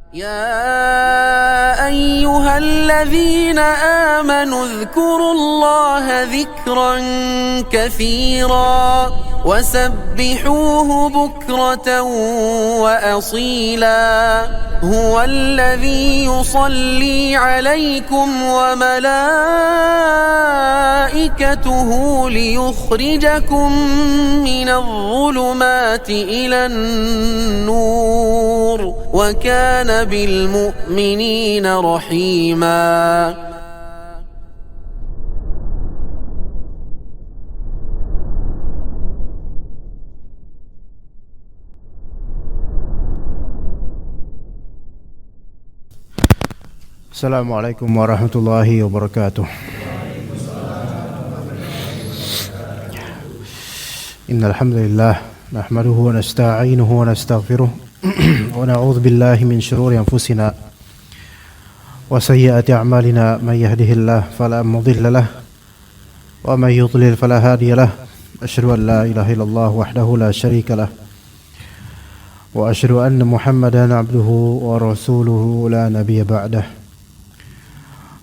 يا أيها الذين آمنوا اذكروا الله ذكرا كثيرا وسبحوه بكرة وأصيلا هو الذي يصلي عليكم وملائكته ليخرجكم من الظلمات إلى النور وكان بالمؤمنين رحيما. Assalamualaikum warahmatullahi wabarakatuh. Innal hamdalillah nahmaduhu wa nasta'inuhu wa nastaghfiruh wa na'udzu billahi min shururi anfusina wa sayyiati a'malina may yahdihillahu fala mudilla lahu wa may yudlil fala hadiya lahu. Asyhadu an la ilaha illallah wahdahu la syarika lahu wa asyhadu anna Muhammadan 'abduhu wa rasuluhu la nabiyya ba'dahu.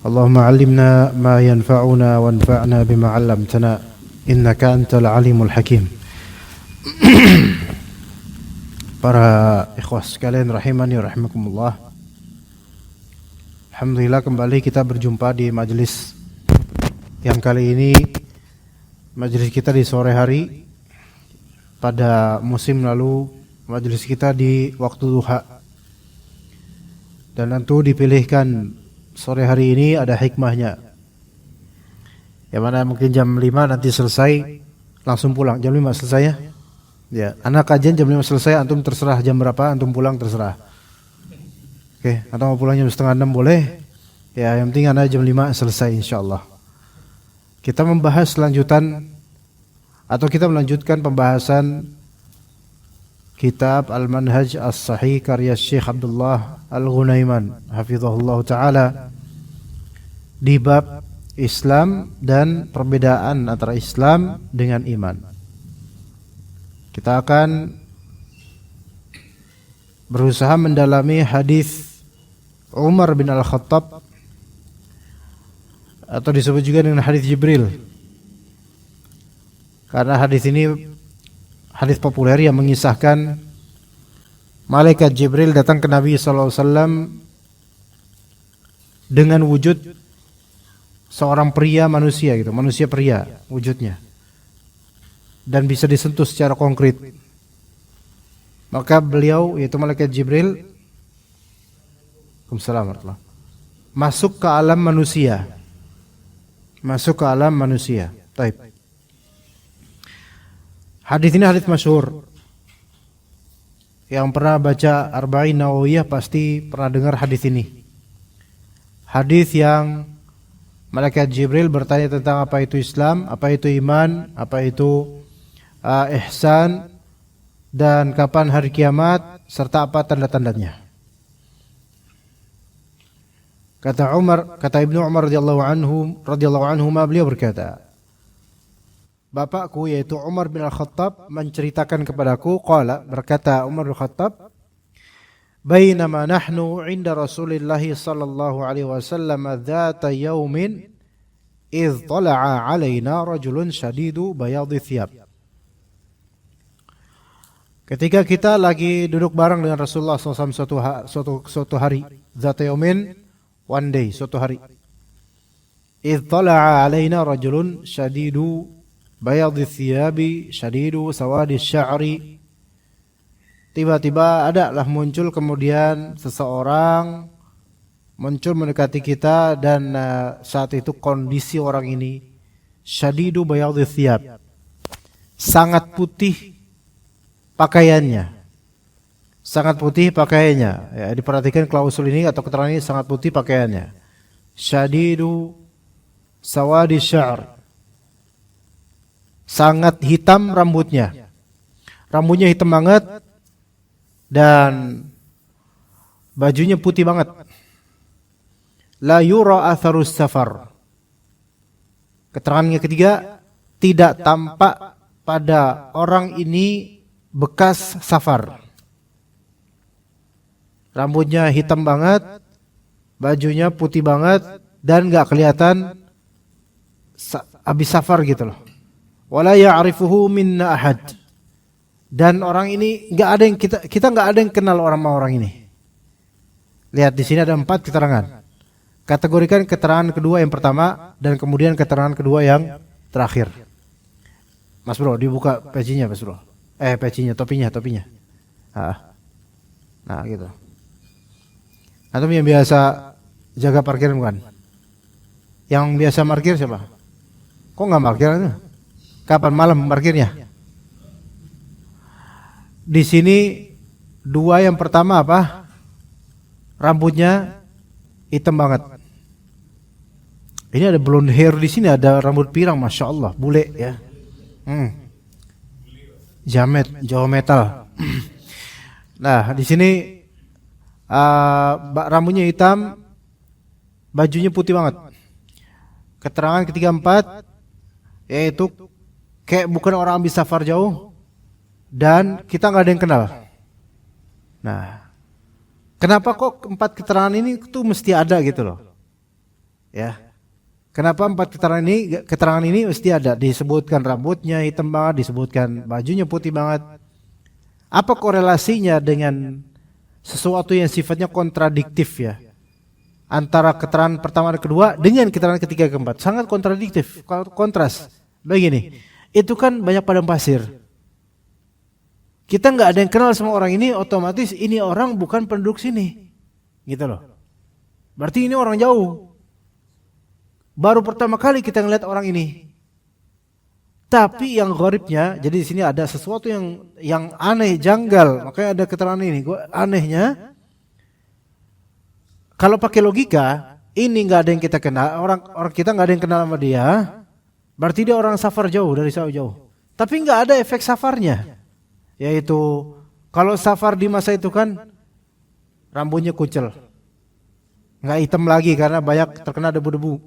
Allahumma 'allimna ma yanfa'una wanfa'na bima 'allamtana innaka antal alimul hakim. Para ikhwas sekalian rahimani rahimakumullah. Alhamdulillah kembali kita berjumpa di majelis yang kali ini majelis kita di sore hari. Pada musim lalu majelis kita di waktu duha. Dan tentu dipilihkan sore hari ini ada hikmahnya. Yang mana mungkin jam 5 nanti selesai langsung pulang. Jam 5 selesai ya? Ya, anak kajian jam 5 selesai, antum terserah jam berapa, antum pulang terserah. Oke, atau mau pulang jam setengah 6 boleh. Ya, yang penting anak jam 5 selesai insyaallah. Kita membahas kita melanjutkan pembahasan kitab Al-Manhaj As-Sahih karya Syekh Abdullah Al-Ghunaiman hafizahullah ta'ala di bab Islam dan perbedaan antara Islam dengan iman. Kita akan berusaha mendalami hadis Umar bin Al-Khattab atau disebut juga dengan hadis Jibril. Karena hadis ini hadis populer yang mengisahkan malaikat Jibril datang ke Nabi sallallahu alaihi wasallam dengan wujud seorang pria manusia gitu, manusia pria wujudnya. Dan bisa disentuh secara konkret. Maka beliau yaitu malaikat Jibril masuk ke alam manusia. Masuk ke alam manusia. Baik. Hadis ini hadis masyhur. Yang pernah baca Arba'in Nawawiyah pasti pernah dengar hadis ini. Hadis yang malaikat Jibril bertanya tentang apa itu Islam, apa itu iman, apa itu ihsan, dan kapan hari kiamat serta apa tanda-tandanya. Kata Ibnu Umar radhiyallahu anhu beliau berkata, bapakku yaitu Umar bin Al-Khattab menceritakan kepadaku, berkata Umar bin Al-Khattab, bainama nahnu 'inda Rasulillah sallallahu alaihi wasallam dzata yaumin idh tala'a 'alaina rajulun shadidu bayadhi thiyab. Ketika kita lagi duduk bareng dengan Rasulullah SAW suatu hari, dzata yaumin, one day, suatu hari. Idh tala'a 'alaina rajulun shadidu bayadhi thiyabi shadidu sawadi sya'ri. Tiba-tiba adalah muncul kemudian seseorang muncul mendekati kita dan saat itu kondisi orang ini syadidu bayadhi thiyab, sangat putih pakaiannya. Sangat putih pakaiannya. Ya, diperhatikan klausul ini atau keterangan ini, sangat putih pakaiannya. Syadidu sawadi sya'ri, sangat hitam rambutnya. Rambutnya hitam banget dan bajunya putih banget. La yura atharus safar. Keterangan yang ketiga, tidak tampak pada orang ini bekas safar. rambutnya hitam banget, bajunya putih banget, dan nggak kelihatan habis safar gitu loh. Wala ya'rifuhu minna ahad. Dan orang ini nggak ada yang kita nggak ada yang kenal orang ini. Lihat di sini ada 4 keterangan. Kategorikan keterangan kedua yang pertama dan kemudian keterangan kedua yang terakhir. Mas bro, dibuka pecinya mas bro. Pecinya, topinya. Nah gitu. Antum yang biasa jaga parkiran bukan? Yang biasa parkir siapa? Kok nggak parkir itu? Kapan malam parkirnya? Di sini 2 yang pertama apa? Rambutnya hitam banget. Ini ada blonde hair di sini, ada rambut pirang, masya Allah, bule ya. Jawa metal. Nah di sini rambutnya hitam, bajunya putih banget. Keterangan ketiga 4 yaitu kayak bukan orang habis safar jauh dan kita nggak ada yang kenal. Nah, kenapa kok 4 keterangan ini tuh mesti ada gitu loh? Ya. Kenapa 4 keterangan ini mesti ada? Disebutkan rambutnya hitam banget, disebutkan bajunya putih banget. Apa korelasinya dengan sesuatu yang sifatnya kontradiktif ya? Antara keterangan pertama dan kedua dengan keterangan ketiga keempat. Sangat kontradiktif, kontras. Begini, itu kan banyak padang pasir. Kita nggak ada yang kenal sama orang ini, otomatis ini orang bukan penduduk sini. Gitu loh. Berarti ini orang jauh. Baru pertama kali kita ngeliat orang ini. Tapi yang gharibnya, jadi di sini ada sesuatu yang aneh, janggal. Makanya ada keterangan ini. Anehnya, kalau pakai logika, ini nggak ada yang kita kenal, orang kita nggak ada yang kenal sama dia. Berarti dia orang safar jauh, dari jauh. Tapi nggak ada efek safarnya. Yaitu kalau safar di masa itu kan rambutnya kucel, nggak hitam lagi karena banyak terkena debu-debu.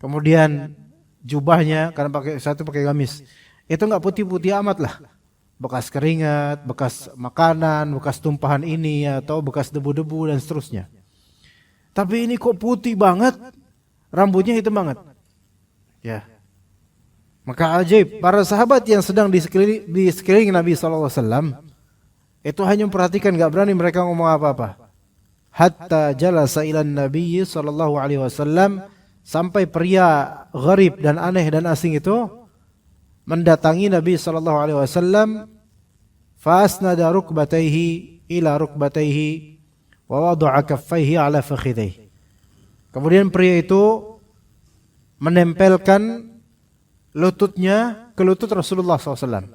Kemudian jubahnya karena pakai gamis, itu nggak putih-putih amat lah, bekas keringat, bekas makanan, bekas tumpahan ini atau bekas debu-debu dan seterusnya. Tapi ini kok putih banget, rambutnya hitam banget. Ya. Maka ajaib, para sahabat yang sedang di sekeliling Nabi SAW itu hanya memperhatikan, gak berani mereka ngomong apa-apa. Hatta jalasa ilan Nabi SAW, sampai pria gharib dan aneh dan asing itu mendatangi Nabi SAW. Fasnada rukbatayhi ila rukbatayhi wa wada'a kaffayhi ala fakhidayhi. Kemudian pria itu menempelkan lututnya ke lutut Rasulullah SAW.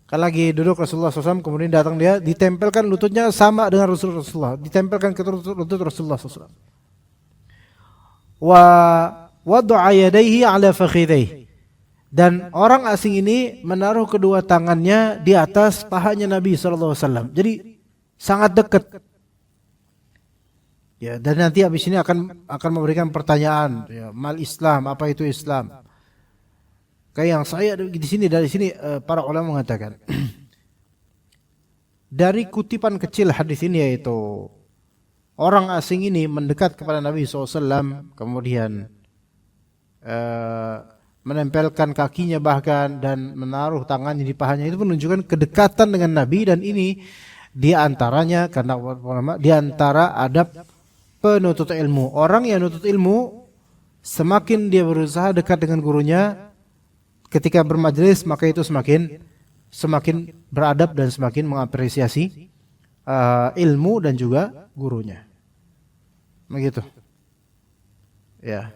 Kan lagi duduk Rasulullah SAW, kemudian datang dia, ditempelkan lututnya sama dengan Rasulullah, ditempelkan ke lutut Rasulullah SAW. Wa wada'a yadayhi ala fakhidayhi. Dan orang asing ini menaruh kedua tangannya di atas pahanya Nabi SAW. Jadi sangat dekat. Ya, dan nanti habis ini akan memberikan pertanyaan, ya, mal Islam, apa itu Islam? Kayak yang saya dari sini para ulama mengatakan dari kutipan kecil hadis ini, yaitu orang asing ini mendekat kepada Nabi SAW, kemudian menempelkan kakinya bahkan dan menaruh tangannya di pahanya, itu menunjukkan kedekatan dengan Nabi. Dan ini di antaranya, karena ulama, di antara adab penuntut ilmu. Orang yang menuntut ilmu, semakin dia berusaha dekat dengan gurunya ketika bermajelis, maka itu semakin beradab dan semakin mengapresiasi ilmu dan juga gurunya. Begitu. Ya.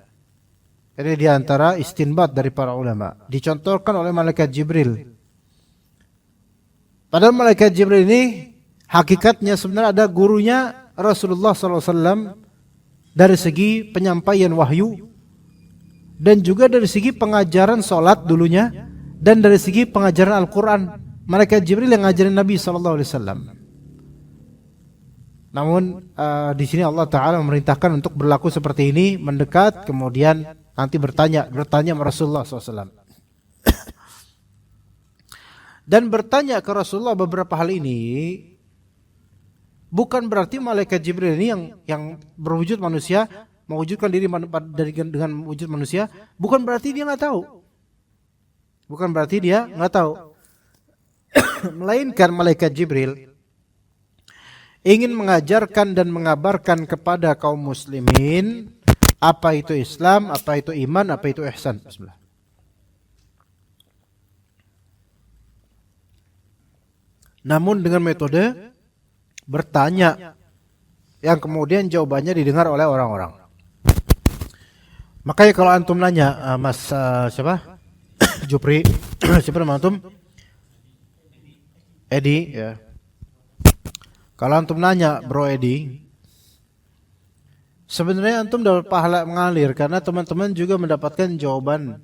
Ini di antara istinbat dari para ulama. Dicontohkan oleh malaikat Jibril. Padahal malaikat Jibril ini hakikatnya sebenarnya ada gurunya Rasulullah SAW dari segi penyampaian wahyu, dan juga dari segi pengajaran sholat dulunya, dan dari segi pengajaran Al-Quran. Malaikat Jibril yang ngajarin Nabi SAW. Namun di sini Allah Ta'ala memerintahkan untuk berlaku seperti ini, mendekat, kemudian nanti bertanya sama Rasulullah SAW. Dan bertanya ke Rasulullah beberapa hal ini bukan berarti malaikat Jibril ini yang berwujud manusia, mewujudkan diri dengan wujud manusia, bukan berarti dia nggak tahu. Bukan berarti dia nggak tahu. Melainkan malaikat Jibril ingin mengajarkan dan mengabarkan kepada kaum muslimin apa itu Islam, apa itu iman, apa itu ihsan. Bismillah. Namun dengan metode bertanya yang kemudian jawabannya didengar oleh orang-orang. Makanya kalau antum nanya, Mas siapa? Jupri, siapa nama antum? Edi, ya. Kalau antum nanya Bro Edi, sebenarnya antum dapat pahala mengalir karena teman-teman juga mendapatkan jawaban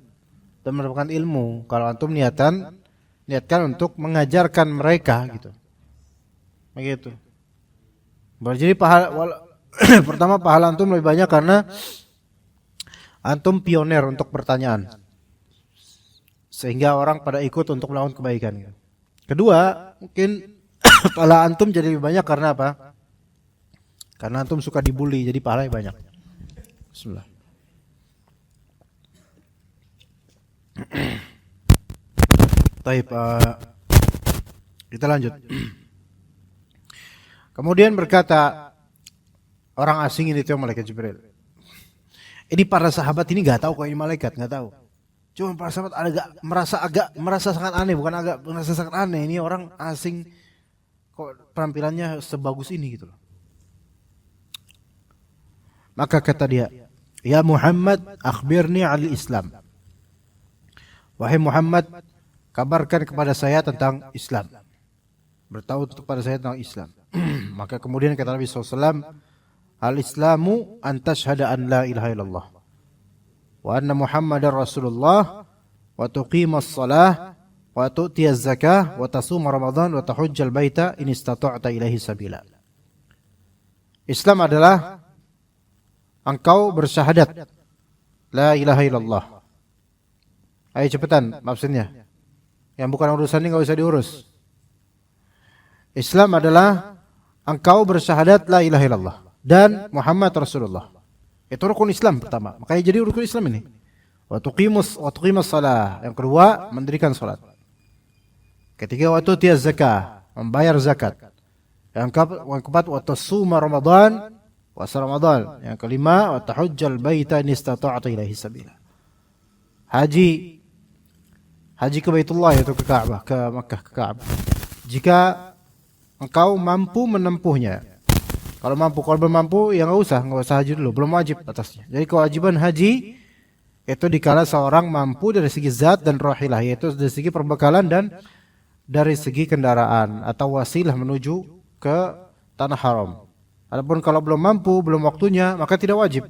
dan mendapatkan ilmu. Kalau antum niatkan untuk mengajarkan mereka gitu. Begitu. Jadi pertama pahala antum lebih banyak karena antum pionir untuk pertanyaan. Sehingga orang pada ikut untuk melakukan kebaikan. Kedua, mungkin pahala antum jadi lebih banyak karena apa? Karena antum suka dibully, jadi pahalanya banyak. Bismillah. Baik, kita lanjut. Kemudian berkata orang asing ini itu malaikat Jibril. Ini para sahabat ini nggak tahu kok ini malaikat, nggak tahu. Cuma para sahabat merasa sangat aneh, merasa sangat aneh. Ini orang asing kok penampilannya sebagus ini gitu loh. Maka kata dia, "Ya Muhammad, akhbirni 'anil Islam." Wahai Muhammad, kabarkan kepada saya tentang Islam. Beritahu kepada saya tentang Islam. Maka kemudian kata Nabi SAW, "Al-Islamu an tashhada an la ilaha illallah wa anna Muhammadar Rasulullah wa tuqimas salah wa tu'tiyaz zakah wa tasuma Ramadan wa tahujjal baita in istata'ta ilaihi sabila." Islam adalah engkau bersyahadat la ilaha illallah. Ayo cepetan maksudnya. Yang bukan urusan ini enggak usah diurus. Islam adalah engkau bersyahadat la ilaha illallah dan Muhammad Rasulullah. Itu rukun Islam pertama. Makanya jadi rukun Islam ini. Wa tuqimus shalah. Yang kedua, mendirikan salat. Ketiga, wa tu'tiyaz zakah, membayar zakat. Yang keempat, wa tasuma Ramadan, puasa Ramadan. Yang kelima, wa tahujjal baita in istata'ta ilaihi sabila. Haji ke Baitullah, yaitu ke Ka'bah, ke Makkah, ke Ka'bah. Jika engkau mampu menempuhnya. Kalau belum mampu ya enggak usah haji dulu, belum wajib atasnya. Jadi kewajiban haji itu dikala seorang mampu dari segi zat dan rahilah, yaitu dari segi perbekalan dan dari segi kendaraan atau wasilah menuju ke tanah haram. Adapun kalau belum mampu, belum waktunya, maka tidak wajib.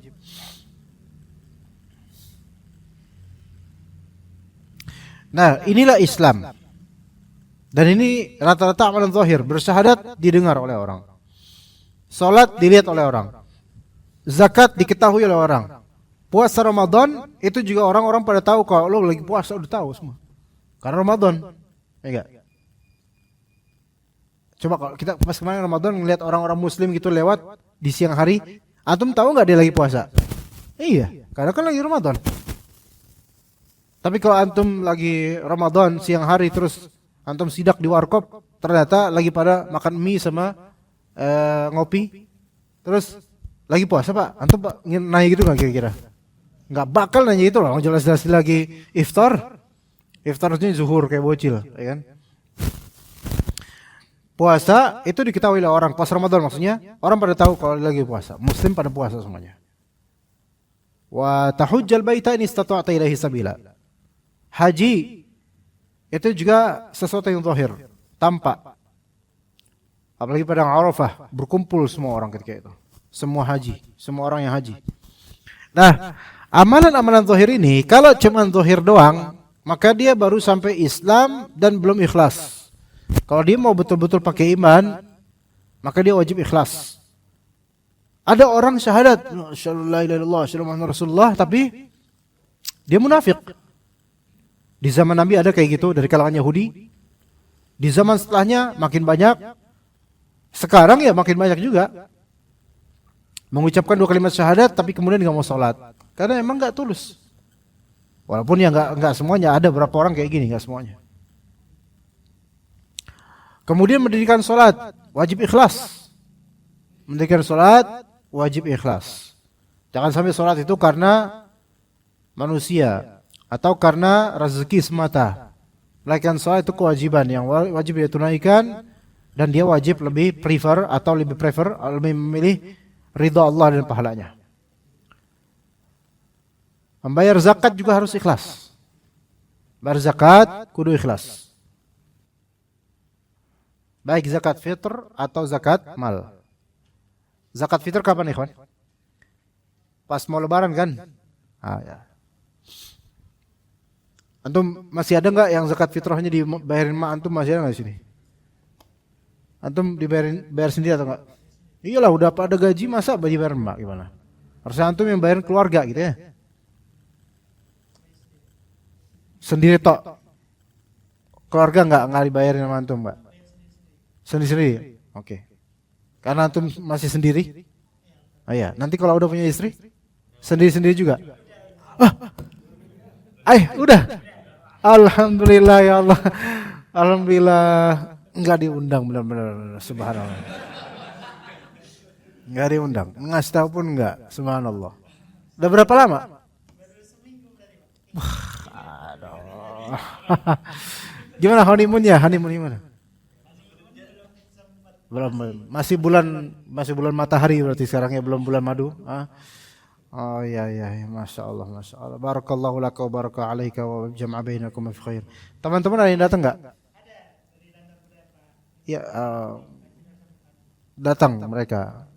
Nah, inilah Islam. Dan ini rata-rata amalan zahir, bersyahadat didengar oleh orang. Salat dilihat oleh orang. Zakat diketahui oleh orang. Puasa Ramadan itu juga orang-orang pada tahu kalau lo lagi puasa, udah tahu semua. Karena Ramadan. Enggak. Coba kalau kita pas kemarin Ramadan ngelihat orang-orang muslim gitu lewat di siang hari, antum tahu enggak dia lagi puasa? Iya, karena kan lagi Ramadan. Tapi kalau antum lagi Ramadan siang hari terus antum sidak di warkop, ternyata lagi pada makan mie sama ngopi, terus lagi puasa Pak, antum Pak nanya gitu nggak kira-kira? Nggak bakal nanya itu lah, jelas-jelas lagi iftarnya zuhur kayak bocil, ya kan? Puasa itu diketahui oleh orang, puasa Ramadan maksudnya, orang pada tahu kalau lagi puasa, muslim pada puasa semuanya. Wa tahujjal baita in istata'ta ilaihi sabila. Haji itu juga sesuatu yang zahir, tampak. Apalagi pada Arafah, berkumpul semua orang ketika itu. Semua haji, semua orang yang haji. Nah, amalan-amalan zahir ini, kalau cuma zahir doang, maka dia baru sampai Islam dan belum ikhlas. Kalau dia mau betul-betul pakai iman, maka dia wajib ikhlas. Ada orang syahadat, asyhadu la ilaha illallah, asyhadu anna Rasulullah, tapi dia munafik. Di zaman Nabi ada kayak gitu dari kalangan Yahudi. Di zaman setelahnya makin banyak. Sekarang ya makin banyak juga mengucapkan 2 kalimat syahadat tapi kemudian nggak mau sholat karena emang nggak tulus. Walaupun ya nggak semuanya, ada beberapa orang kayak gini, nggak semuanya. Kemudian mendirikan sholat wajib ikhlas. Mendirikan sholat wajib ikhlas. Jangan sampai sholat itu karena manusia atau karena rezeki semata. Melainkan sholat itu kewajiban yang wajib dia tunaikan dan dia wajib lebih lebih memilih ridha Allah dan pahalanya. Membayar zakat juga harus ikhlas. Bayar zakat kudu ikhlas. Baik zakat fitr atau zakat mal. Zakat fitr kapan ikhwan? Pas mau lebaran kan? Ya. Antum masih ada enggak yang zakat fitrahnya dibayarin mak antum, masih ada enggak di sini? Antum bayar sendiri atau enggak? Iyalah, udah pada gaji masa bayar mak gimana? Harusnya antum yang bayarin keluarga gitu ya. Sendiri tok. Keluarga enggak dibayarin sama antum, Mbak? Sendiri-sendiri. Oke. Karena antum masih sendiri? Oh iya, nanti kalau udah punya istri sendiri-sendiri juga. Udah. Alhamdulillah ya Allah. Alhamdulillah enggak diundang, benar-benar subhanallah. Enggak diundang, ngasih tahu pun enggak, subhanallah. Udah berapa lama? Aduh. Gimana honeymoonnya? Honeymoon gimana? Belum, masih bulan matahari berarti sekarang ya, belum bulan madu. Oh iya, masya Allah. Barakallahu laka wa baraka alaika wa jam'a bainakum fi khair. Teman-teman ada yang datang nggak? Ya, datang mereka.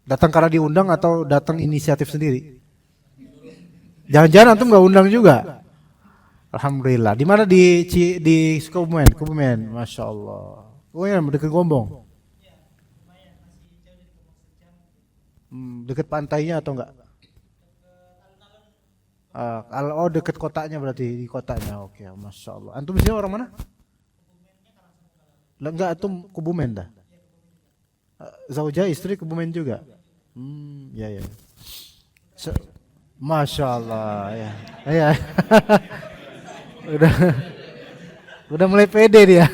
Datang karena diundang atau datang inisiatif sendiri? Jangan-jangan antum nggak undang juga? Alhamdulillah. Di mana di Kebumen, masya Allah. Kebumen dekat Gombong. Dekat pantainya atau enggak? Dekat kotanya berarti, di kotanya. Oke, masya Allah. Antum di sini orang mana? Enggak, antum Kebumen dah. Zaujah istri Kebumen juga. Ya. Masya Allah ya. Udah mulai pede dia.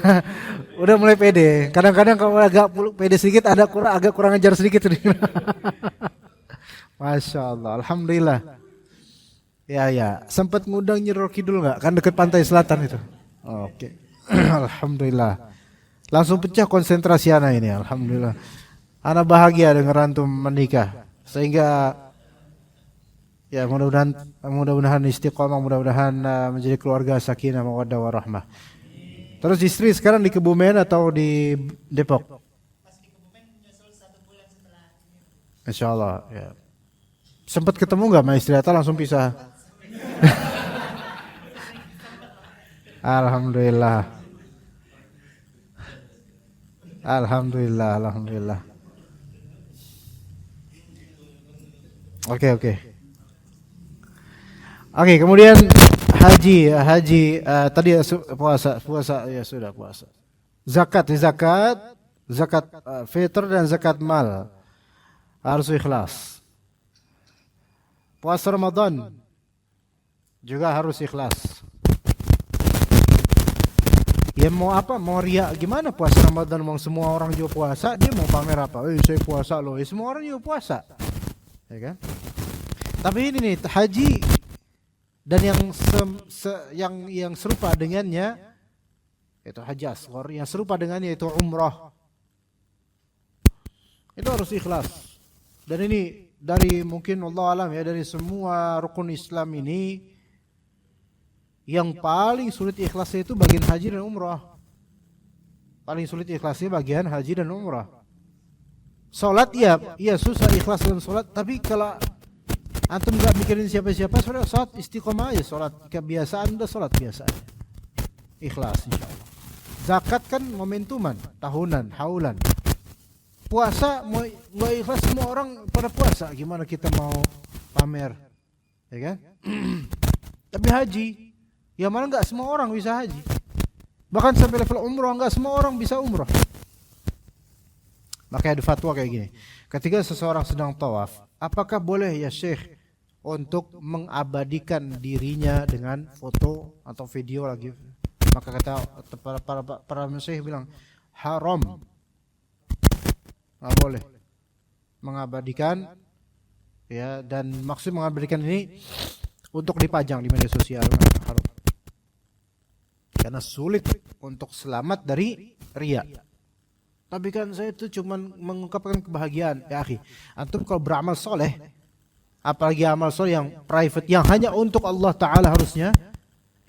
Udah mulai pede. Kadang-kadang kalau agak pede sedikit agak kurang ajar sedikit. Masya Allah, alhamdulillah. Ya. Sempat ngundang Nyi Roro Kidul nggak? Kan dekat pantai selatan itu. Oke. Alhamdulillah. Langsung pecah konsentrasi anak ini. Alhamdulillah. Anak bahagia dengan antum menikah. Sehingga ya mudah-mudahan istiqomah, mudah-mudahan menjadi keluarga sakinah mawaddah warahmah. Terus istri sekarang di Kebumen atau di Depok? Pas di Kebumen nyusul 1 bulan setelah. Insyaallah ya. Sempat ketemu enggak sama istri atau langsung pisah? Alhamdulillah. Oke, kemudian haji tadi puasa ya sudah puasa. Zakat fitr dan zakat mal harus ikhlas. Puasa Ramadan juga harus ikhlas. Ya mau apa? Mau riya gimana puasa Ramadan? Mau semua orang juga puasa, dia mau pamer apa? Saya puasa loh. Semua orang juga puasa. Ya kan? Tapi ini nih haji dan yang serupa dengannya itu haji asghar, yang serupa dengannya itu umrah. Itu harus ikhlas. Dan ini dari mungkin Allah alam ya, dari semua rukun Islam ini yang paling sulit ikhlasnya itu bagian haji dan umrah. Paling sulit ikhlasnya bagian haji dan umrah. Salat iya susah ikhlas dalam salat, tapi kalau antum enggak mikirin siapa-siapa, salat istiqomah aja, salat kebiasaan, udah salat biasa aja. Ikhlas insyaallah. Zakat kan momentuman, tahunan, haulan. Puasa mau ikhlas, semua orang pada puasa, gimana kita mau pamer? Ya kan? Tapi haji, ya mana enggak semua orang bisa haji. Bahkan sampai level umrah enggak semua orang bisa umrah. Makanya ada fatwa kayak gini. Ketika seseorang sedang tawaf, apakah boleh ya Syekh untuk mengabadikan dirinya dengan foto atau video lagi? Maka kata para Syekh bilang haram. Nggak boleh mengabadikan, ya, dan maksud mengabadikan ini untuk dipajang di media sosial, haram. Karena sulit untuk selamat dari riya. Tapi kan saya itu cuma mengungkapkan kebahagiaan. Ya akhi, antum kalau beramal soleh, apalagi amal soleh yang private, yang hanya untuk Allah Ta'ala harusnya,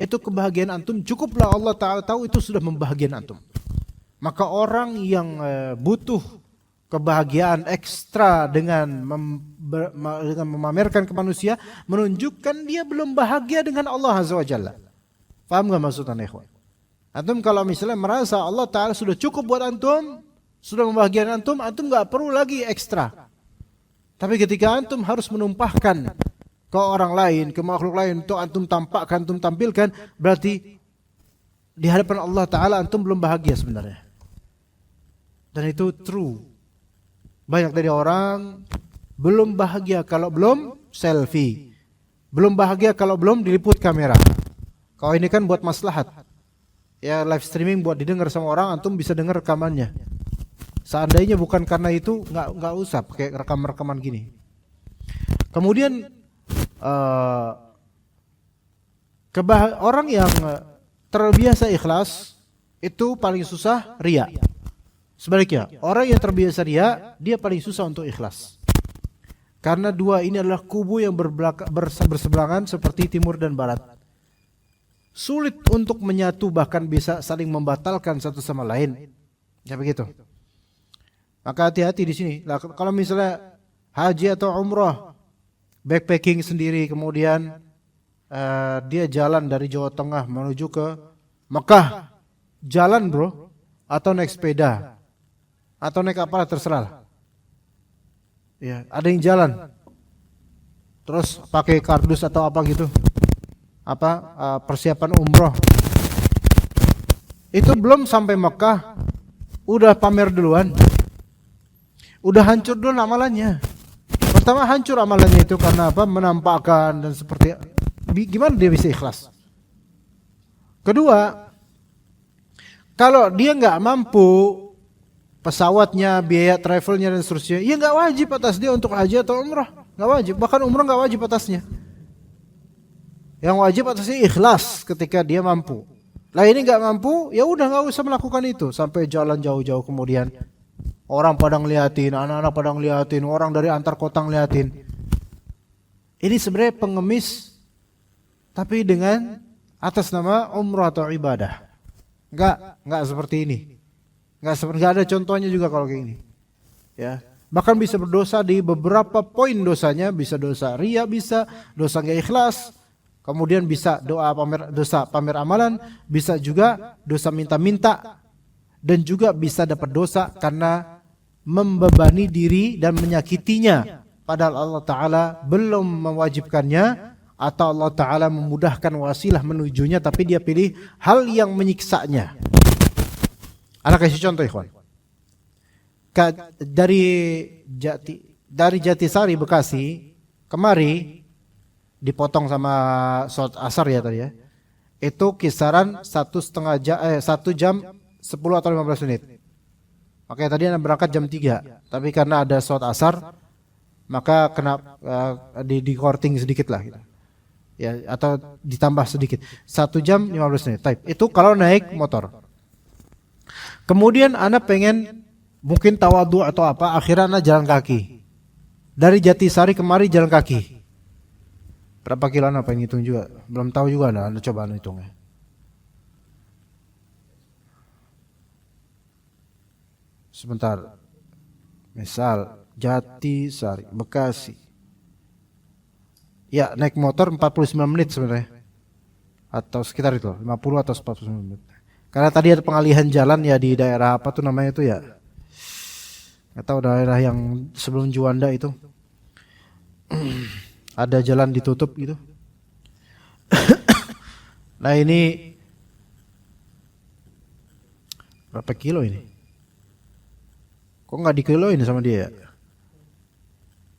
itu kebahagiaan antum cukuplah Allah Ta'ala tahu, itu sudah membahagiakan antum. Maka orang yang butuh kebahagiaan ekstra dengan memamerkan ke manusia, menunjukkan dia belum bahagia dengan Allah Azza wa Jalla. Faham gak maksudnya ikhwan? Antum kalau misalnya merasa Allah Ta'ala sudah cukup buat antum, sudah membahagiakan antum, antum gak perlu lagi ekstra. Tapi ketika antum harus menumpahkan ke orang lain, ke makhluk lain untuk antum tampakkan, antum tampilkan, berarti di hadapan Allah Ta'ala antum belum bahagia sebenarnya. Dan itu true. Banyak dari orang belum bahagia kalau belum selfie, belum bahagia kalau belum diliput kamera. Kalau ini kan buat maslahat, ya, live streaming buat didengar sama orang, antum bisa dengar rekamannya. Seandainya bukan karena itu, nggak usah pakai rekaman gini. Kemudian orang yang terbiasa ikhlas itu paling susah riya. Sebaliknya, orang yang terbiasa riya, dia paling susah untuk ikhlas. Karena dua ini adalah kubu yang berseberangan seperti timur dan barat. Sulit untuk menyatu, bahkan bisa saling membatalkan satu sama lain. Ya begitu. Maka hati-hati di sini. Kalau misalnya haji atau umrah, backpacking sendiri, kemudian dia jalan dari Jawa Tengah menuju ke Mekah, jalan bro, atau naik sepeda, atau naik apa terserah. Ya, ada yang jalan, terus pakai kardus atau apa gitu. Persiapan umroh, itu belum sampai Mekah udah pamer duluan, udah hancur duluan amalannya. Pertama hancur amalannya itu karena apa? Menampakkan dan seperti gimana dia bisa ikhlas. Kedua, kalau dia nggak mampu pesawatnya, biaya travelnya dan seterusnya, ya nggak wajib atas dia untuk haji atau umrah, nggak wajib. Bahkan umrah nggak wajib atasnya. Yang wajib atasnya ikhlas ketika dia mampu. Lah ini nggak mampu, ya udah nggak usah melakukan itu sampai jalan jauh-jauh, kemudian orang pada ngeliatin, anak-anak pada ngeliatin, orang dari antar kota ngeliatin. Ini sebenarnya pengemis, tapi dengan atas nama umrah atau ibadah. Nggak seperti ini. Nggak ada contohnya juga kalau kayak gini. Ya, bahkan bisa berdosa di beberapa poin dosanya, bisa dosa riya, bisa dosa nggak ikhlas. Kemudian bisa dosa pamer amalan, bisa juga dosa minta-minta, dan juga bisa dapat dosa karena membebani diri dan menyakitinya, padahal Allah Ta'ala belum mewajibkannya, atau Allah Ta'ala memudahkan wasilah menujunya, tapi dia pilih hal yang menyiksanya. Anak kasih contoh ikhwan. Dari Jatisari Bekasi kemari, dipotong sama sholat asar ya tadi ya, itu kisaran 1 jam 10 atau 15 menit. Makanya tadi Anda berangkat jam 3, tapi karena ada sholat asar, maka kena di korting sedikit lah gitu. Ya, atau ditambah sedikit, 1 jam 15 menit. Type. Itu kalau naik motor. Kemudian Anda pengen mungkin tawadhu atau apa, akhirnya Anda jalan kaki. Dari Jatisari kemari jalan kaki. Berapa kilo Anda pengen hitung juga? Belum tahu juga Anda coba Anda hitungnya. Sebentar. Misal Jatisari, Bekasi. Ya, naik motor 49 menit sebenarnya. Atau sekitar itu, 50 atau 49 menit. Karena tadi ada pengalihan jalan ya di daerah apa tuh namanya itu ya. Enggak tahu, daerah yang sebelum Juanda itu. Ada jalan ditutup gitu. Nah ini berapa kilo ini? Kok Kok nggak dikiloin sama dia?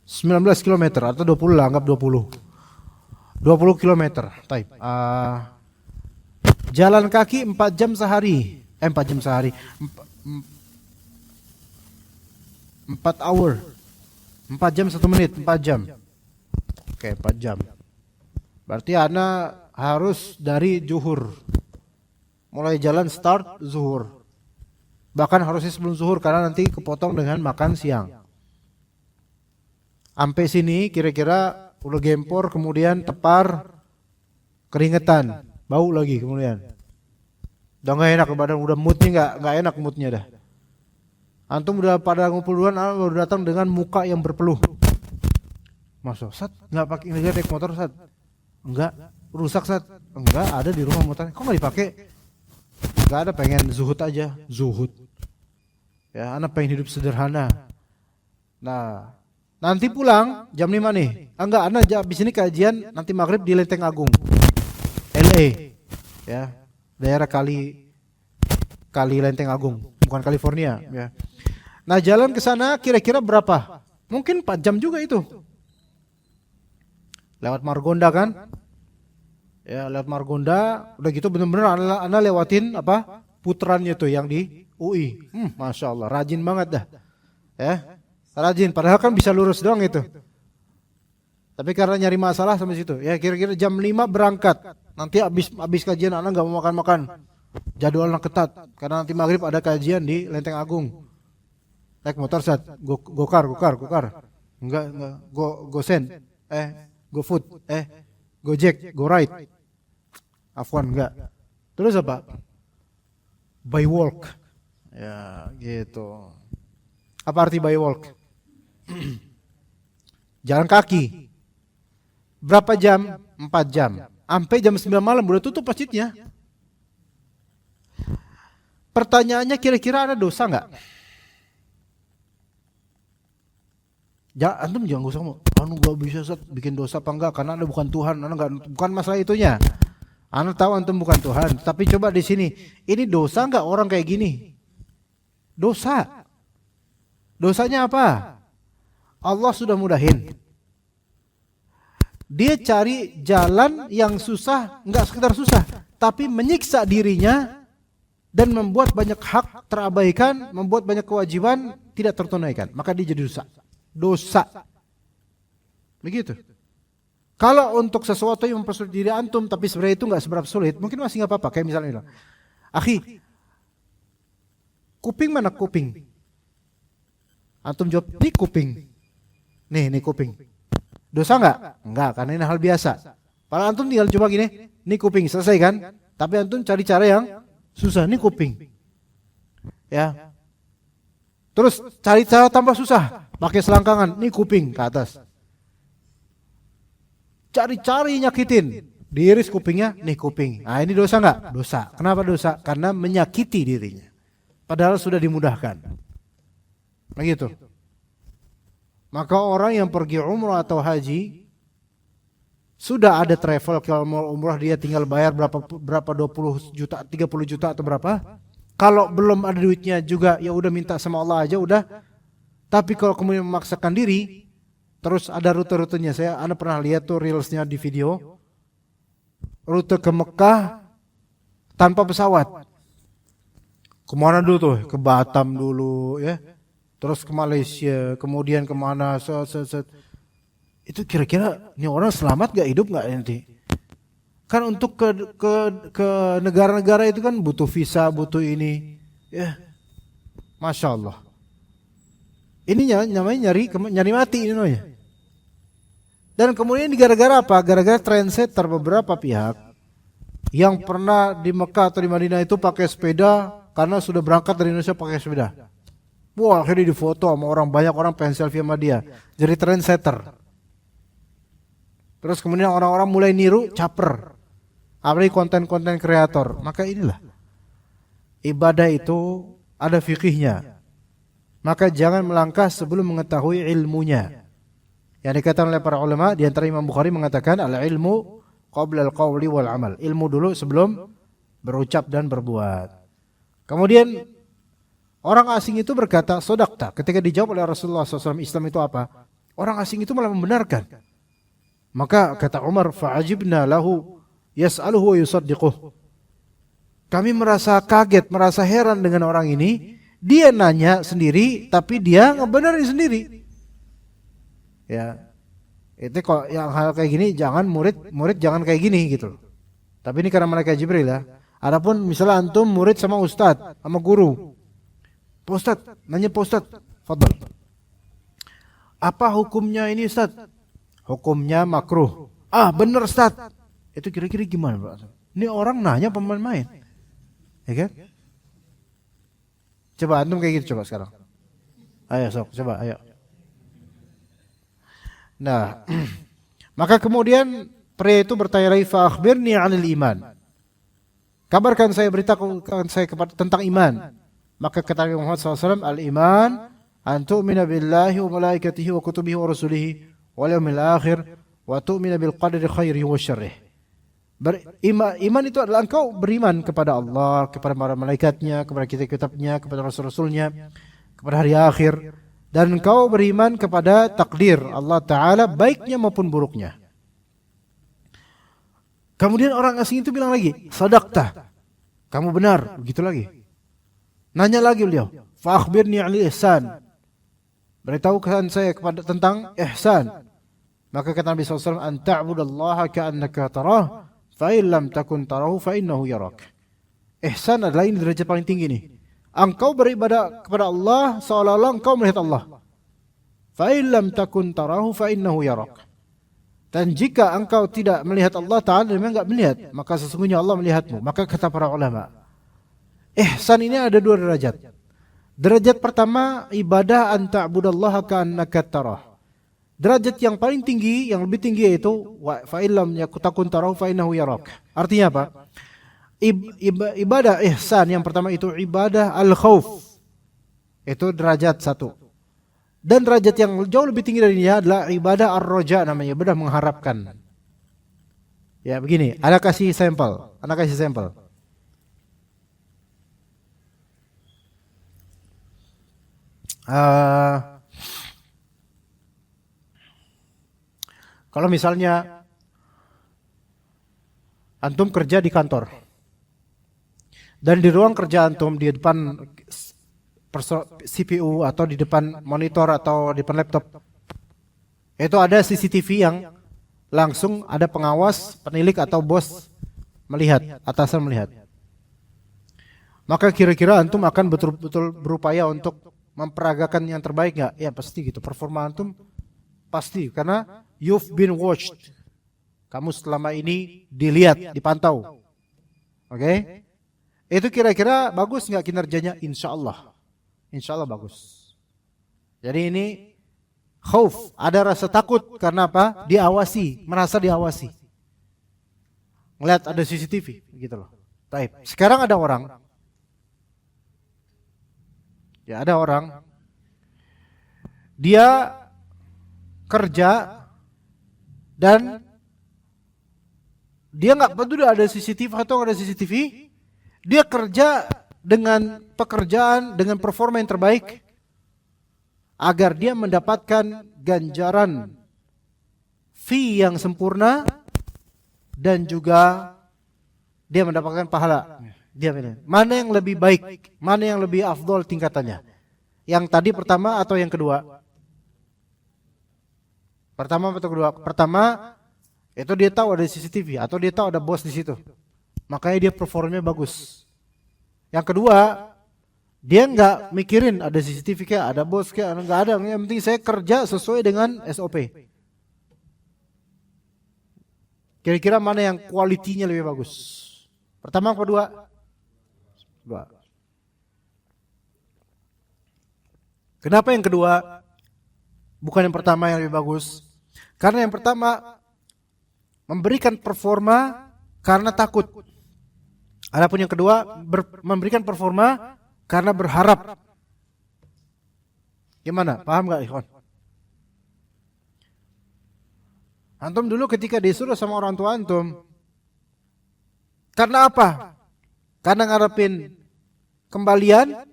19 km atau 20 lah, anggap 20. 20 km. Type. Jalan kaki 4 jam sehari. 4 jam sehari. 4 hour. 4 jam 1 menit, 4 jam. Oke, 4 jam. Berarti ana harus dari zuhur. Mulai jalan start zuhur. Bahkan harusnya sebelum zuhur karena nanti kepotong dengan makan siang. Sampai sini kira-kira udah gempor, kemudian tepar, keringetan, bau lagi kemudian. Udah nggak enak badan, udah moodnya nggak enak moodnya dah. Antum udah pada ngumpul duluan, udah datang dengan muka yang berpeluh. Masuk, Sat, nggak pakai naik motor, Sat? Enggak, rusak, Sat? Enggak, ada di rumah motornya. Kok nggak dipakai? Enggak ada, pengen zuhud aja, zuhud. Ya, anak pengen hidup sederhana. Nah, nanti pulang jam 5 nih. Enggak, anak habis ini kajian nanti maghrib di Lenteng Agung, LA. Ya, daerah kali Lenteng Agung, bukan California. Ya. Nah, jalan ke sana kira-kira berapa? Mungkin 4 jam juga itu. Lewat Margonda kan? Ya, lewat Margonda. Udah gitu bener-bener anak lewatin apa? Putarannya tuh yang di UI. Masya Allah, rajin banget dah. Ya, rajin. Padahal kan bisa lurus doang itu. Tapi karena nyari masalah sampai situ. Ya, kira-kira jam 5 berangkat. Nanti habis kajian anak nggak mau makan-makan. Jadwalnya ketat. Karena nanti maghrib ada kajian di Lenteng Agung. Naik motor, Sat. Gokar. Enggak. Gosen. GoFood. Gojek. GoRide. Afwan enggak. Terus apa? By walk. Ya, gitu. Apa arti by walk? Jalan kaki. Berapa jam? 4 jam. Sampai jam 9 malam udah tutup masjidnya. Pertanyaannya, kira-kira ada dosa enggak? Antum jangan usah gak bisa, Sat, bikin dosa apa enggak, karena Anda bukan Tuhan. Bukan masalah itunya. Anda tahu antum bukan Tuhan, tapi coba di sini, ini dosa enggak orang kayak gini? Dosa. Dosanya apa? Allah sudah mudahin. Dia cari jalan yang susah, enggak sekedar susah, tapi menyiksa dirinya dan membuat banyak hak terabaikan, membuat banyak kewajiban tidak tertunaikan. Maka dia jadi dosa. Begitu. Kalau untuk sesuatu yang mempersulit diri antum, tapi sebenarnya itu enggak seberapa sulit, mungkin masih enggak apa-apa. Kayak misalnya bilang, akhi, kuping mana kuping? Antum jawab, ini kuping. Nih kuping. Dosa enggak? Enggak, karena ini hal biasa. Padahal antum tinggal coba gini, ini kuping, selesai kan? Tapi antum cari cara yang susah, ini kuping. Ya. Terus cari cara tambah susah, pakai selangkangan, ini kuping ke atas. Cari-cari nyakitin, diiris kupingnya, nih kuping. Nah, ini dosa enggak? Dosa. Kenapa dosa? Karena menyakiti dirinya. Padahal sudah dimudahkan. Begitu. Maka orang yang pergi umrah atau haji, sudah ada travel, kalau mau umrah dia tinggal bayar berapa 20 juta, 30 juta atau berapa. Kalau belum ada duitnya juga, ya udah minta sama Allah aja udah. Tapi kalau kemudian memaksakan diri, terus ada rute-rutenya. Anda pernah lihat tuh reelsnya di video. Rute ke Mekah tanpa pesawat. Kemana dulu tuh? Ke Batam dulu ya. Terus ke Malaysia, kemudian kemana? Itu kira-kira ini orang selamat gak, hidup gak nanti? Kan untuk ke negara-negara itu kan butuh visa, butuh ini. Ya, Masya Allah. Ini namanya nyari mati ini namanya. Dan kemudian gara-gara apa? Gara-gara trendsetter beberapa pihak yang pernah di Mekah atau di Madinah itu pakai sepeda karena sudah berangkat dari Indonesia pakai sepeda. Wah, akhirnya difoto sama orang, banyak orang pengen selfie sama dia. Jadi trendsetter. Terus kemudian orang-orang mulai niru, caper. Apalagi konten-konten kreator. Maka inilah, ibadah itu ada fikihnya. Maka jangan melangkah sebelum mengetahui ilmunya. Yang dikatakan oleh para ulama, di antara Imam Bukhari mengatakan al-ilmu qabla al-qawli wal amal. Ilmu dulu sebelum berucap dan berbuat. Kemudian Orang asing itu berkata, "Sodaqta." Ketika dijawab oleh Rasulullah SAW, Islam itu apa? Orang asing itu malah membenarkan. Maka kata Umar, "Fa'ajibna lahu yas'aluhu wa yusaddiquh." Kami merasa kaget, merasa heran dengan orang ini. Dia nanya sendiri, tapi dia ngebenerin sendiri. Ya, itu kok yang hal kayak gini jangan murid jangan kayak gini gitu. Tapi ini karena malaikat Jibril ya. Adapun misalnya antum murid sama ustadz, sama guru. Pak Ustadz, nanya Pak Ustadz, fadal. Apa hukumnya ini Ustadz? Hukumnya makruh. Ah bener Ustadz. Itu kira-kira gimana Pak? Ini orang nanya pemain-main. Ya kan? Coba antum kayak gitu coba sekarang. Ayo sok, coba ayo. Nah, maka kemudian pria itu bertanya lagi, fa akhbirni 'anil iman. Kabarkan saya, beritakan saya tentang iman. Maka kata Muhammad SAW, al-iman an tu'mina billahi wa malaikatihi wa kutubihi wa rasulihi wal yawmil akhir wa tu'mina bil qadri khairihi wa syarrihi. Iman itu adalah engkau beriman kepada Allah, kepada para malaikatnya, kepada kitab-kitabnya, kepada rasul-rasulnya, kepada hari akhir, dan engkau beriman kepada takdir Allah Ta'ala baiknya maupun buruknya. Kemudian orang asing itu bilang lagi, "Sadaqta." Kamu benar, begitu lagi. Nanya lagi beliau, "Fa akhbirni 'anil ihsan." Beritahukan saya kepada tentang ihsan. Maka kata Nabi SAW, "An ta'budallaha ka'annaka tarah, fa in lam takun tarahu fa innahu yarak." Ihsan adalah ini derajat paling tinggi nih. Engkau beribadah kepada Allah seolah-olah engkau melihat Allah. Fa in lam takun tarahu fa innahu yarak. Dan jika engkau tidak melihat Allah Ta'ala, memang enggak melihat, maka sesungguhnya Allah melihatmu. Maka kata para ulama, ihsan ini ada dua derajat. Derajat pertama, ibadah an ta'budallaha ka'annaka tarah. Derajat yang paling tinggi, yang lebih tinggi yaitu fa illam yakun tarahu fa innahu yarak. Artinya apa? Ibadah ihsan yang pertama itu ibadah al-khauf. Itu derajat satu. Dan derajat yang jauh lebih tinggi darinya adalah ibadah ar-raja, namanya ibadah mengharapkan. Ya begini, Anda kasih sampel. Kalau misalnya antum kerja di kantor dan di ruang kerja antum di depan CPU atau di depan monitor atau di depan laptop itu ada CCTV yang langsung ada pengawas, penilik atau bos melihat, atasan melihat. Maka kira-kira antum akan betul-betul berupaya untuk memperagakan yang terbaik nggak? Ya pasti gitu. Performa antum pasti karena you've been watched. Kamu selama ini dilihat, dipantau. Oke? Itu kira-kira bagus nggak kinerjanya? Insya Allah bagus. Jadi ini khauf, ada rasa takut karena apa? Diawasi, merasa diawasi. Ngeliat ada CCTV, gitu loh. Baik. Sekarang ada orang. Ya ada orang. Dia kerja dan dia nggak peduli ada CCTV atau nggak ada CCTV. Dia kerja dengan pekerjaan, dengan performa yang terbaik agar dia mendapatkan ganjaran fee yang sempurna dan juga dia mendapatkan pahala. Dia pilih mana yang lebih baik, mana yang lebih afdol tingkatannya. Yang tadi pertama atau yang kedua? Pertama atau kedua? Pertama itu dia tahu ada CCTV atau dia tahu ada bos di situ. Makanya dia performanya bagus. Yang kedua, dia nggak mikirin ada CCTV kayak ada bos kayak nggak ada. Yang penting saya kerja sesuai dengan SOP. Kira-kira mana yang kualitinya lebih bagus? Pertama apa kedua? Kedua. Kenapa yang kedua? Bukan yang pertama yang lebih bagus. Karena yang pertama memberikan performa karena takut. Adapun yang kedua memberikan performa karena berharap. Gimana? Paham gak ikhwan? Antum dulu ketika disuruh sama orang tua antum, karena apa? Karena ngarepin kembalian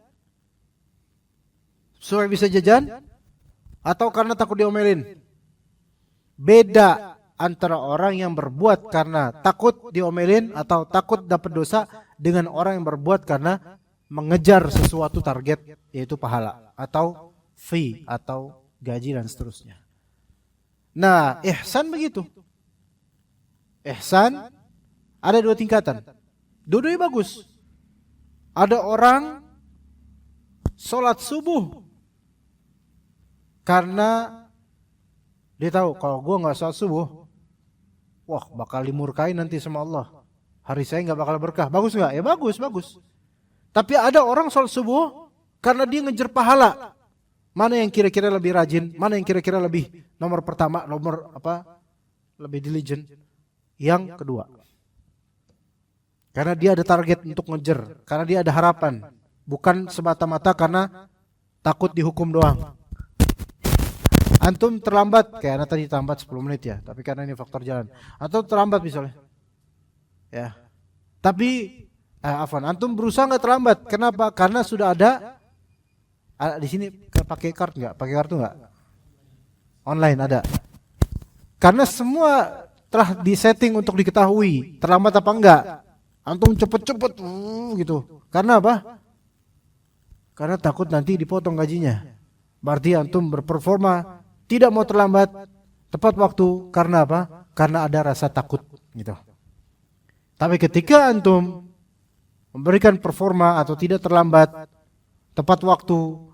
supaya bisa jajan atau karena takut diomelin? Beda antara orang yang berbuat karena takut diomelin atau takut dapat dosa dengan orang yang berbuat karena mengejar sesuatu target, yaitu pahala atau fee atau gaji dan seterusnya. Nah, ihsan begitu. Ihsan ada 2 tingkatan. Dua-duanya bagus. Ada orang sholat subuh karena dia tahu kalau gue nggak sholat subuh, wah bakal dimurkai nanti sama Allah. Hari saya nggak bakal berkah. Bagus nggak? Ya bagus, bagus. Tapi ada orang sholat subuh karena dia ngejar pahala. Mana yang kira-kira lebih rajin? Mana yang kira-kira lebih nomor pertama, nomor lebih diligent? Yang kedua. Karena dia ada target untuk ngejar, karena dia ada harapan, bukan semata-mata karena takut dihukum doang. Antum terlambat, kayak tadi terlambat 10 menit ya, tapi karena ini faktor jalan. Atau terlambat misalnya. Ya. Tapi antum berusaha nggak terlambat. Kenapa? Karena sudah ada di sini pakai kartu nggak? Pakai kartu nggak? Online ada. Karena semua telah disetting untuk diketahui terlambat apa enggak. Antum cepet-cepet gitu. Karena apa? Karena takut nanti dipotong gajinya. Berarti antum berperforma tidak mau terlambat, tepat waktu. Karena apa? Karena ada rasa takut gitu. Tapi ketika antum memberikan performa atau tidak terlambat, tepat waktu,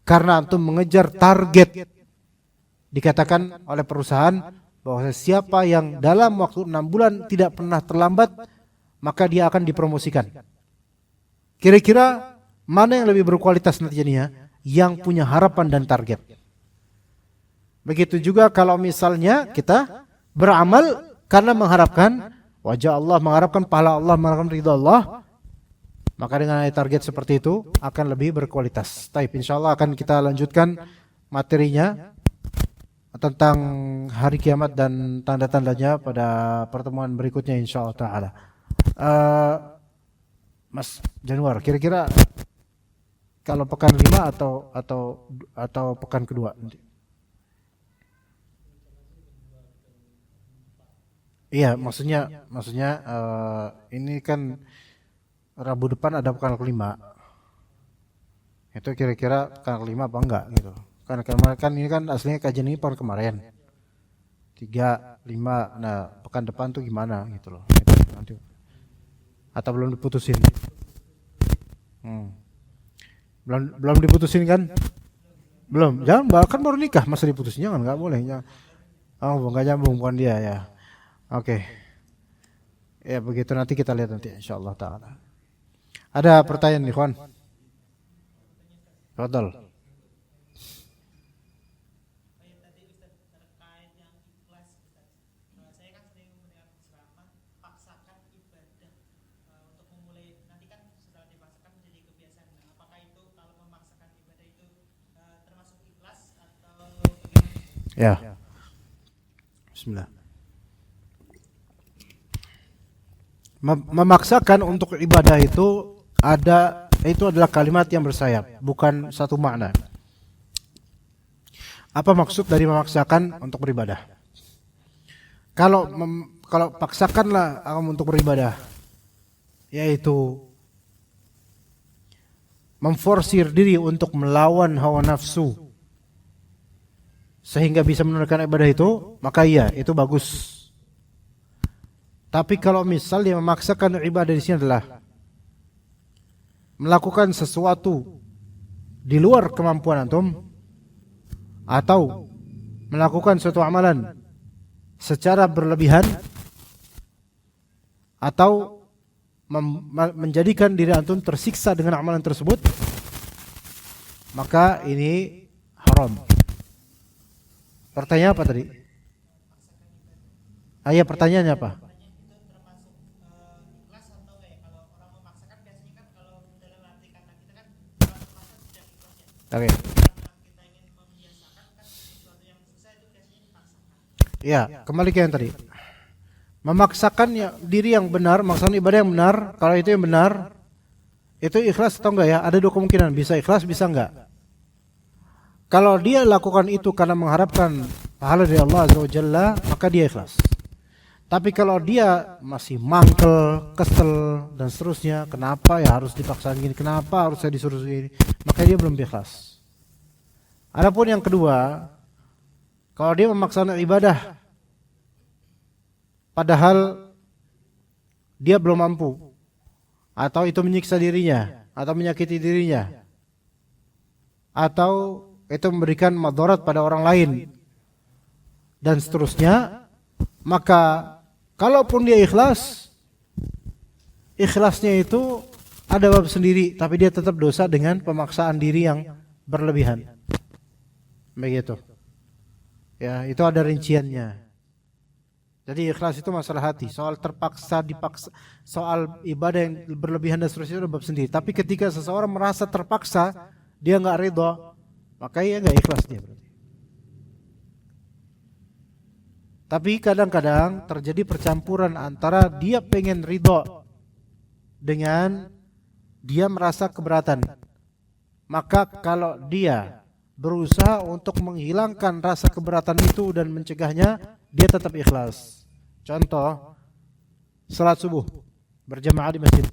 karena antum mengejar target, dikatakan oleh perusahaan bahwa siapa yang dalam waktu 6 bulan tidak pernah terlambat, maka dia akan dipromosikan. Kira-kira mana yang lebih berkualitas nantinya? Yang punya harapan dan target. Begitu juga kalau misalnya kita beramal karena mengharapkan wajah Allah, mengharapkan pahala Allah, mengharapkan ridha Allah, maka dengan target seperti itu akan lebih berkualitas. Taib, insyaallah akan kita lanjutkan materinya tentang hari kiamat dan tanda-tandanya pada pertemuan berikutnya insyaallah taala. Mas Januar, kira-kira kalau pekan 5 atau pekan kedua nanti? Iya, maksudnya ini kan Rabu depan ada pekan kelima. Itu kira-kira pekan kelima apa enggak gitu. Karena kemarin kan ini kan aslinya kajian ini pekan kemarin. 3, 5, nah pekan depan tuh gimana gitu loh. Nanti. Atau belum diputusin? Belum diputusin kan? Belum. Jangan, bahkan baru nikah masa diputusin, jangan, enggak boleh. Jangan. Oh, enggak nyambung bukan dia ya. Oke. Ya begitu, nanti kita lihat nanti insyaallah taala. Ada pertanyaan ikhwan? Fadhal. Ya. Bismillah. Memaksakan untuk ibadah itu adalah kalimat yang bersayap, bukan satu makna. Apa maksud dari memaksakan untuk beribadah? Kalau paksakanlah untuk beribadah, yaitu memforsir diri untuk melawan hawa nafsu sehingga bisa menunaikan ibadah itu, maka iya, itu bagus. Tapi kalau misal dia memaksakan ibadah di sini adalah melakukan sesuatu di luar kemampuan antum, atau melakukan suatu amalan secara berlebihan, atau menjadikan diri antum tersiksa dengan amalan tersebut, maka ini haram. Pertanyaan apa tadi? Ayah, pertanyaannya apa? Oke. Ya, kembali ke yang tadi. Memaksakan diri yang benar, memaksakan ibadah yang benar, kalau itu yang benar, itu ikhlas atau enggak ya? Ada 2 kemungkinan, bisa ikhlas, bisa enggak. Kalau dia lakukan itu karena mengharapkan pahala dari Allah Azza wa Jalla, maka dia ikhlas. Tapi kalau dia masih mangkel, kesel dan seterusnya, kenapa ya harus dipaksain gini, kenapa harus saya disuruh gini, maka dia belum ikhlas. Adapun yang kedua, kalau dia memaksakan ibadah padahal dia belum mampu, atau itu menyiksa dirinya, atau menyakiti dirinya, atau itu memberikan madarat pada orang lain dan seterusnya, maka kalaupun dia ikhlas, ikhlasnya itu ada bab sendiri, tapi dia tetap dosa dengan pemaksaan diri yang berlebihan. Begitu. Ya, itu ada rinciannya. Jadi ikhlas itu masalah hati. Soal terpaksa, dipaksa, soal ibadah yang berlebihan dan seterusnya itu ada bab sendiri. Tapi ketika seseorang merasa terpaksa, dia nggak ridho, maka ia nggak ikhlas dia berarti. Tapi kadang-kadang terjadi percampuran antara dia pengen ridho dengan dia merasa keberatan. Maka kalau dia berusaha untuk menghilangkan rasa keberatan itu dan mencegahnya, dia tetap ikhlas. Contoh, salat subuh berjamaah di masjid.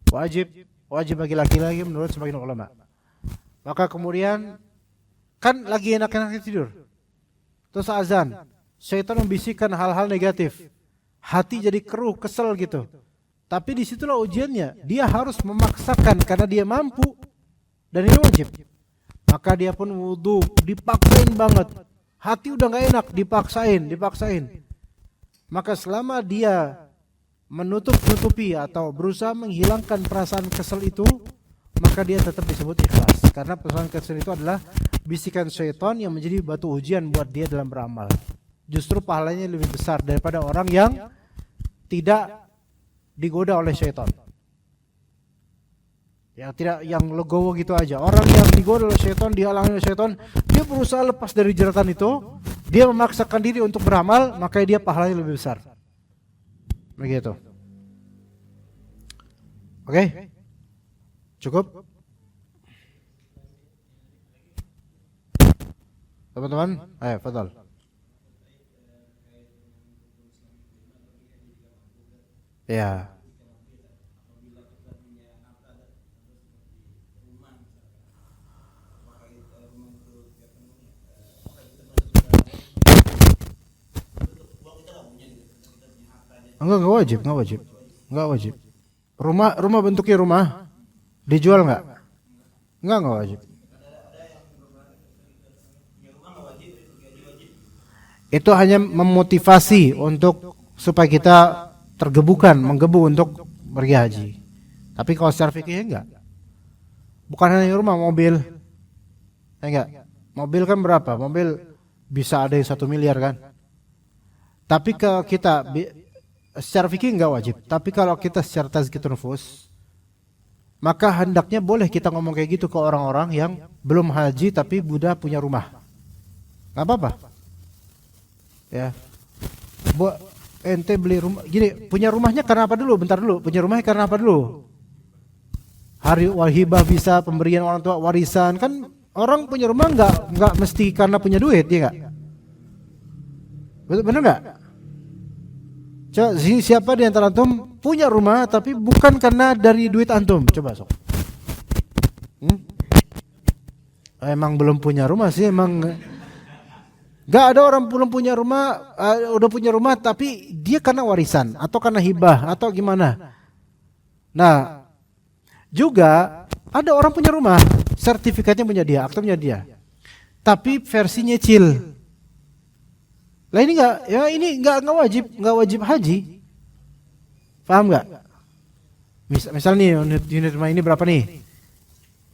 Wajib bagi laki-laki menurut sebagian ulama. Maka kemudian kan lagi enak-enaknya tidur, terus azan, syaitan membisikkan hal-hal negatif, hati jadi keruh, kesel gitu. Tapi disitulah ujiannya, dia harus memaksakan karena dia mampu dan ini wajib. Maka dia pun wudu, dipaksain banget, hati udah gak enak, dipaksain. Maka selama dia menutupi atau berusaha menghilangkan perasaan kesel itu, maka dia tetap disebut ikhlas. Karena perasaan kesel itu adalah bisikan syaitan yang menjadi batu ujian buat dia dalam beramal. Justru pahalanya lebih besar daripada orang yang tidak digoda oleh syaitan. Yang legowo gitu aja. Orang yang digoda oleh syaitan, dihalangi oleh syaitan, dia berusaha lepas dari jeratan itu, dia memaksakan diri untuk beramal, maka dia pahalanya lebih besar. Begitu. Oke? Cukup? Teman-teman, ayo, fadhal. Ya. Enggak wajib. Rumah bentuknya rumah dijual enggak? Enggak wajib. Itu hanya memotivasi untuk supaya kita menggebu untuk pergi haji. Tapi kalau secara fikih enggak. Bukan hanya rumah, mobil. Enggak. Mobil kan berapa? Mobil bisa ada yang 1 miliar kan? Tapi kalau kita secara fikih enggak wajib. Tapi kalau kita secara tazkiyatun nufus, maka hendaknya boleh kita ngomong kayak gitu ke orang-orang yang belum haji tapi sudah punya rumah. Enggak apa-apa. Ya. Ente beli rumah gini, punya rumahnya karena apa dulu? Bentar dulu. Punya rumahnya karena apa dulu? Hari wahibah bisa pemberian orang tua, warisan, kan orang punya rumah enggak mesti karena punya duit, ya enggak? Benar enggak? Coba siapa di antara antum punya rumah tapi bukan karena dari duit antum? Coba sok. Emang belum punya rumah sih, emang gak ada orang belum punya rumah, udah punya rumah tapi dia karena warisan atau karena hibah atau gimana. Nah, juga ada orang punya rumah, sertifikatnya punya dia, akta punya dia, tapi versi nyicil. Lah ini enggak wajib haji. Paham enggak? Misal nih unit rumah ini berapa nih?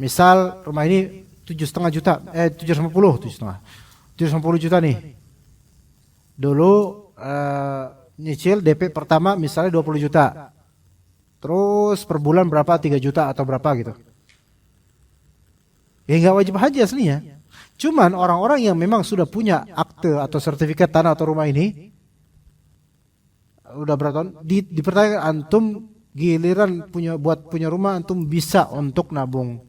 Misal rumah ini 7,5 juta, 750 juta nih. Dulu nyicil DP pertama misalnya 20 juta. Terus per bulan berapa? 3 juta atau berapa gitu. Ya enggak wajib haji aslinya. Cuman orang-orang yang memang sudah punya akte atau sertifikat tanah atau rumah ini udah berapa tahun dipertanyakan, antum giliran punya rumah antum bisa untuk nabung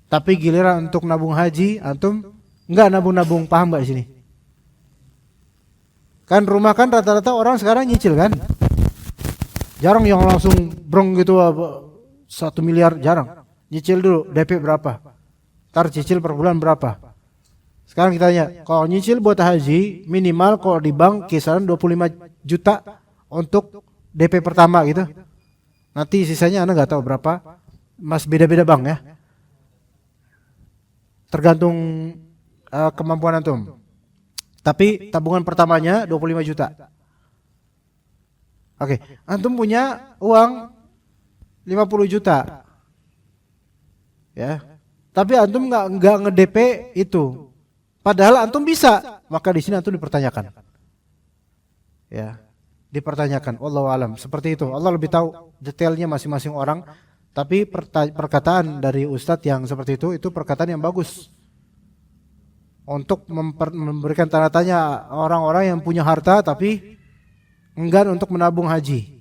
Tapi giliran untuk nabung haji, antum enggak nabung-nabung, paham enggak di sini? Kan rumah kan rata-rata orang sekarang nyicil kan? Jarang yang langsung brong gitu 1 miliar, jarang. Nyicil dulu, DP berapa? Ntar cicil per bulan berapa? Sekarang kita tanya, kalau nyicil buat haji, minimal kalau di bank kisaran 25 juta untuk DP pertama gitu. Nanti sisanya Anda nggak tahu berapa, mas beda-beda bank ya. Tergantung kemampuan antum. Tapi tabungan pertamanya 25 juta. Oke, antum punya uang 50 juta. Ya. Tapi antum nggak nge-DP itu. Padahal antum bisa, maka di sini antum dipertanyakan. Ya. Dipertanyakan, wallahu alam, seperti itu. Allah lebih tahu detailnya masing-masing orang, tapi perkataan dari ustadz yang seperti itu perkataan yang bagus. Untuk memberikan tanda tanya orang-orang yang punya harta tapi enggan untuk menabung haji.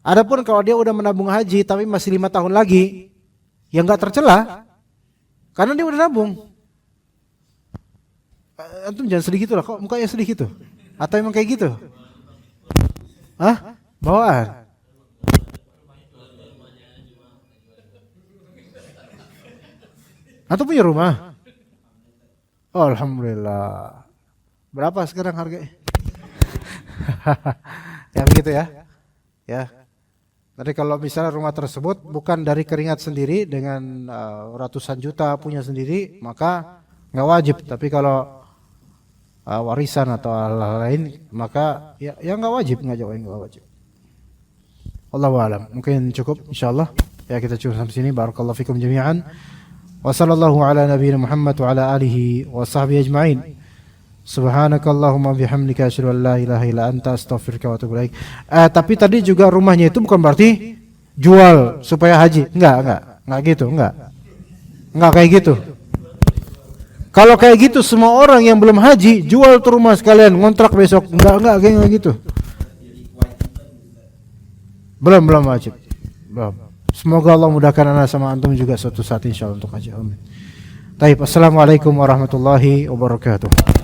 Adapun kalau dia udah menabung haji tapi masih 5 tahun lagi, ya enggak tercela karena dia udah nabung. Antum jangan sedih gitu lah, kok mukanya sedih gitu? Atau emang kayak gitu? Hah? Bawaan? Antum punya rumah? Oh, alhamdulillah. Berapa sekarang harganya? Ya begitu ya. Ya. Jadi kalau misalnya rumah tersebut bukan dari keringat sendiri dengan ratusan juta punya sendiri, maka nggak wajib. Tapi kalau warisan atau hal lain, maka ya nggak wajib, nggak wajib. Allahu a'lam. Mungkin cukup insyaallah. Ya kita cukup sampai sini. Barakallahu fikum jami'an. Wa sallallahu ala nabiyyina Muhammad wa ala alihi wa sahbihi ajma'in. Subhanakallahumma bihamdika asyhadu an la ilaha illa anta astaghfiruka wa atubu ilaik. Tapi tadi juga rumahnya itu bukan berarti jual supaya haji. Enggak gitu, enggak kayak gitu. Kalau kayak gitu semua orang yang belum haji jual tuh rumah sekalian ngontrak besok. Enggak kayak gitu. Belum wajib. Belum. Semoga Allah mudahkan anak sama antum juga suatu saat insyaallah untuk haji. Amin. Baik, assalamualaikum warahmatullahi wabarakatuh.